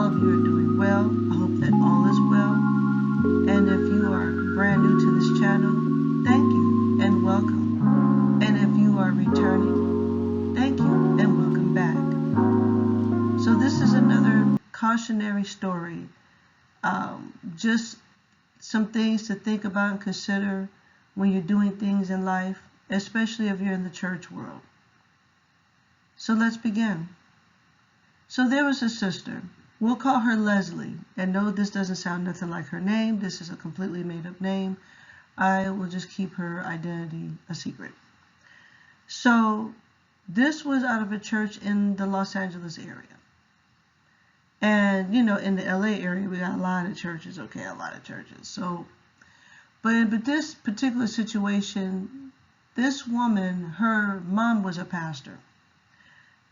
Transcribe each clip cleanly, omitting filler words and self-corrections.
all of you are doing well. I hope that all is well. And if you are brand new to this channel, thank you and welcome. And if you are returning, thank you and welcome back. So this is another cautionary story. Just some things to think about and consider when you're doing things in life, especially if you're in the church world. So let's begin. So there was a sister. We'll call her Leslie. And no, this doesn't sound nothing like her name. This is a completely made-up name. I will just keep her identity a secret. So this was out of a church in the Los Angeles area. And, you know, in the LA area, we got a lot of churches, okay, a lot of churches. So, but this particular situation, this woman, her mom was a pastor.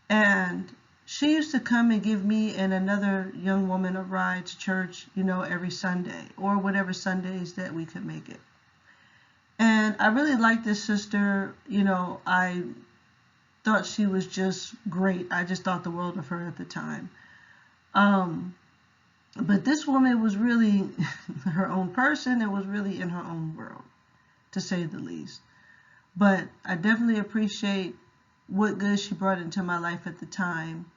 And she used to come and give me and another young woman a ride to church, you know, every Sunday or whatever Sundays that we could make it. And I really liked this sister. You know, I thought she was just great. I just thought the world of her at the time. But this woman was really her own person and was really in her own world, to say the least. But I definitely appreciate what good she brought into my life at the time.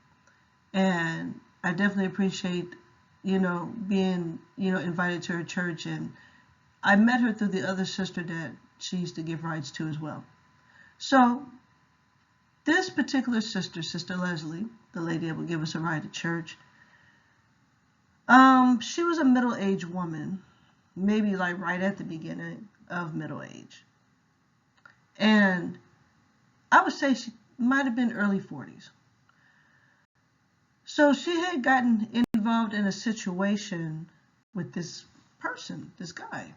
And I definitely appreciate, you know, being, you know, invited to her church. And I met her through the other sister that she used to give rides to as well. So this particular sister, Sister Leslie, the lady that would give us a ride to church, she was a middle-aged woman, maybe like right at the beginning of middle age. And I would say she might have been early 40s. So she had gotten involved in a situation with this person, this guy.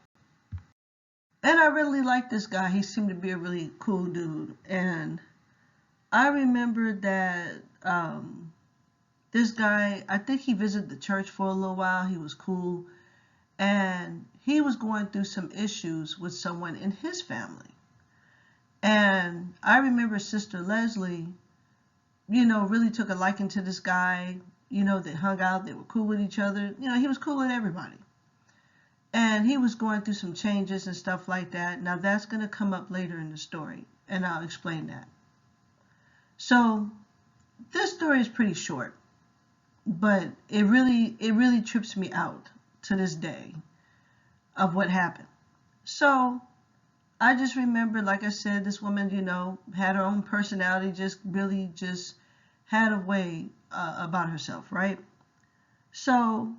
And I really liked this guy. He seemed to be a really cool dude. And I remember that this guy, I think he visited the church for a little while. He was cool. And he was going through some issues with someone in his family. And I remember Sister Leslie, you know, really took a liking to this guy. You know, they hung out, they were cool with each other. You know, he was cool with everybody. And he was going through some changes and stuff like that. Now that's going to come up later in the story, and I'll explain that. So this story is pretty short, but it really trips me out to this day of what happened. So I just remember, like I said, this woman, you know, had her own personality, just really just had a way about herself, right? So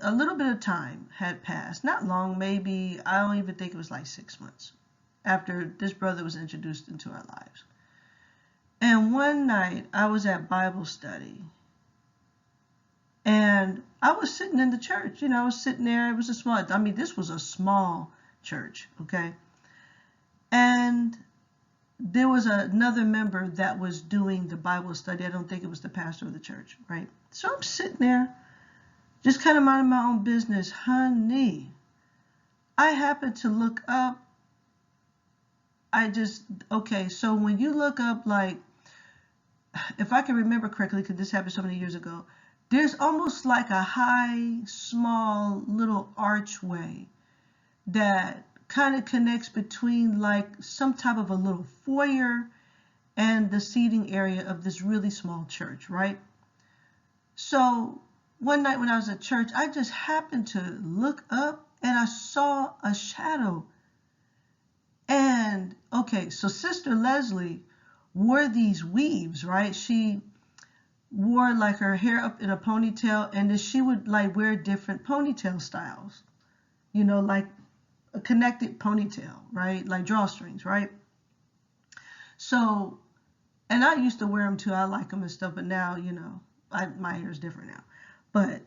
a little bit of time had passed, not long, maybe, I don't even think it was like 6 months after this brother was introduced into our lives. And one night I was at Bible study and I was sitting in the church, you know, I was sitting there. It was this was a small church, okay? And there was another member that was doing the Bible study. I don't think it was the pastor of the church, right? So I'm sitting there, just kind of minding my own business. Honey, I happened to look up. Okay, so when you look up, like, if I can remember correctly, because this happened so many years ago, there's almost like a high, small, little archway that kind of connects between like some type of a little foyer and the seating area of this really small church, right? So one night when I was at church, I just happened to look up and I saw a shadow. And okay, so Sister Leslie wore these weaves, right? She wore like her hair up in a ponytail, and then she would like wear different ponytail styles, you know, like a connected ponytail, right? Like drawstrings, right? So, and I used to wear them too. I like them and stuff, but now, you know, my hair is different now. But,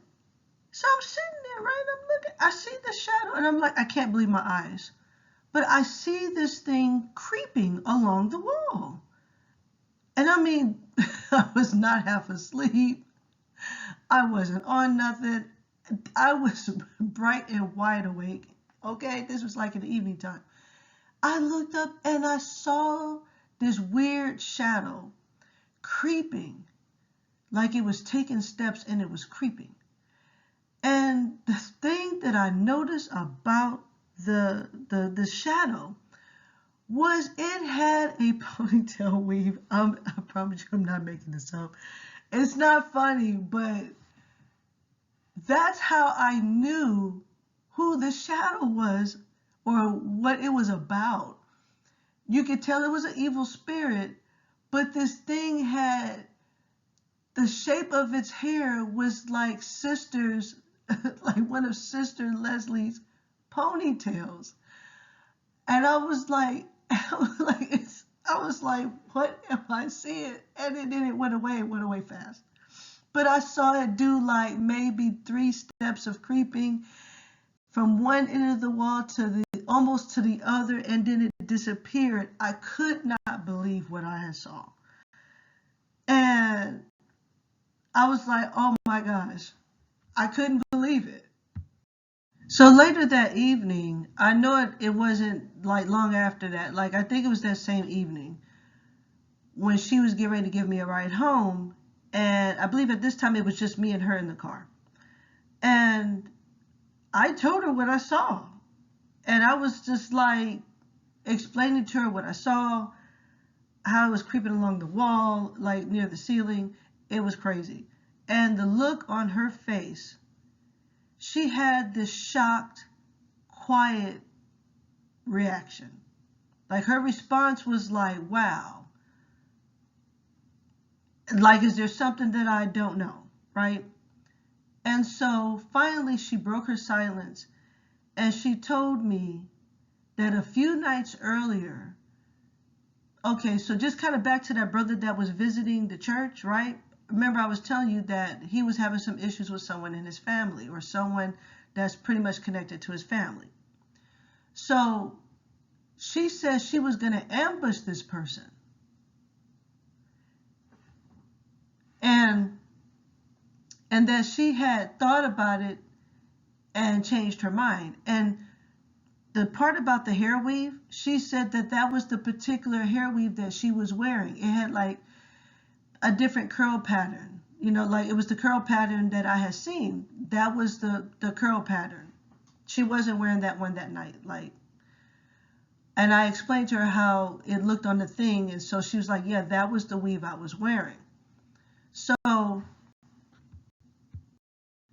so I'm sitting there, right? I'm looking, I see the shadow, and I'm like, I can't believe my eyes. But I see this thing creeping along the wall. And I mean, I was not half asleep. I wasn't on nothing. I was bright and wide awake. Okay, this was like in the evening time. I looked up and I saw this weird shadow creeping like it was taking steps and it was creeping. And the thing that I noticed about the shadow was it had a ponytail weave. I promise you I'm not making this up. It's not funny, but that's how I knew who the shadow was or what it was about. You could tell it was an evil spirit, but this thing had the shape of its hair was like sisters, like one of Sister Leslie's ponytails. And I was like, I was like, what am I seeing? And then it went away fast. But I saw it do like maybe 3 steps of creeping from one end of the wall to the almost to the other, and then it disappeared. I could not believe what I had saw. And I was like, oh my gosh, I couldn't believe it. So later that evening, I know it wasn't like long after that, like I think it was that same evening when she was getting ready to give me a ride home. And I believe at this time it was just me and her in the car. And I told her what I saw. And I was just like explaining to her what I saw, how it was creeping along the wall, like near the ceiling. It was crazy. And the look on her face, she had this shocked, quiet reaction. Like her response was like, wow. Like, is there something that I don't know, right? And so finally she broke her silence and she told me that a few nights earlier, okay, so just kind of back to that brother that was visiting the church, right? Remember I was telling you that he was having some issues with someone in his family or someone that's pretty much connected to his family. So she says she was going to ambush this person. And that she had thought about it and changed her mind. And the part about the hair weave, she said that that was the particular hair weave that she was wearing. It had like a different curl pattern. You know, like it was the curl pattern that I had seen. That was the curl pattern. She wasn't wearing that one that night. Like, and I explained to her how it looked on the thing. And so she was like, yeah, that was the weave I was wearing.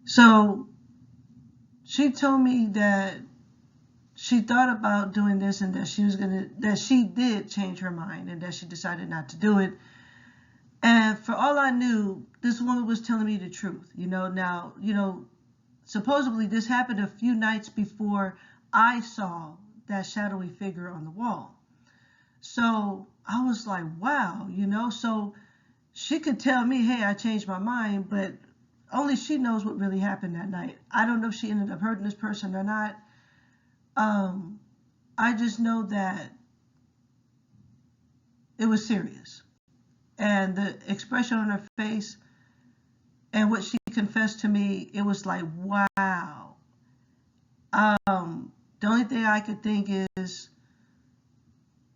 So she told me that she thought about doing this and that she did change her mind and that she decided not to do it. And for all I knew, this woman was telling me the truth. Now, supposedly this happened a few nights before I saw that shadowy figure on the wall. So I was like, wow, so she could tell me, hey, I changed my mind, but only she knows what really happened that night. I don't know if she ended up hurting this person or not. I just know that it was serious. And the expression on her face and what she confessed to me, it was like, wow. The only thing I could think is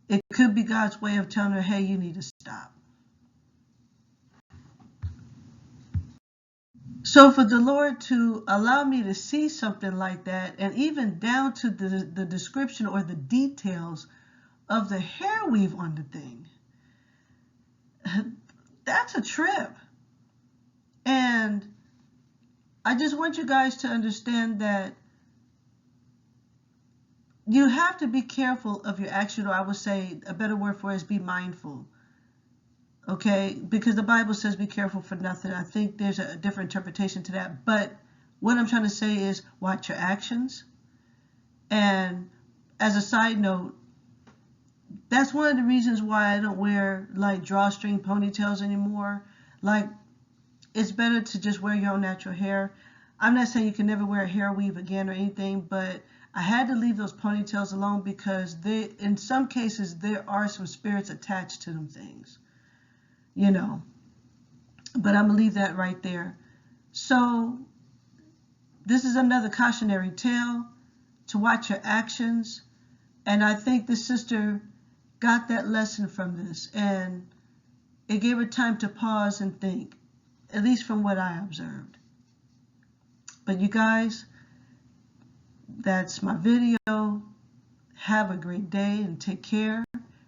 it could be God's way of telling her, hey, you need to stop. So for the Lord to allow me to see something like that, and even down to the description or the details of the hair weave on the thing, that's a trip. And I just want you guys to understand that you have to be careful of your action, or I would say a better word for it is be mindful. Okay, because the Bible says be careful for nothing. I think there's a different interpretation to that. But what I'm trying to say is watch your actions. And as a side note, that's one of the reasons why I don't wear like drawstring ponytails anymore. Like, it's better to just wear your own natural hair. I'm not saying you can never wear a hair weave again or anything, but I had to leave those ponytails alone because in some cases, there are some spirits attached to them things. But I'm going to leave that right there. So this is another cautionary tale to watch your actions. And I think the sister got that lesson from this, and it gave her time to pause and think. at least from what I observed. But you guys, that's my video. Have a great day and take care.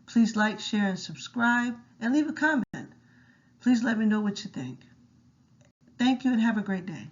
Please like, share, and subscribe, and leave a comment. Please let me know what you think. Thank you and have a great day.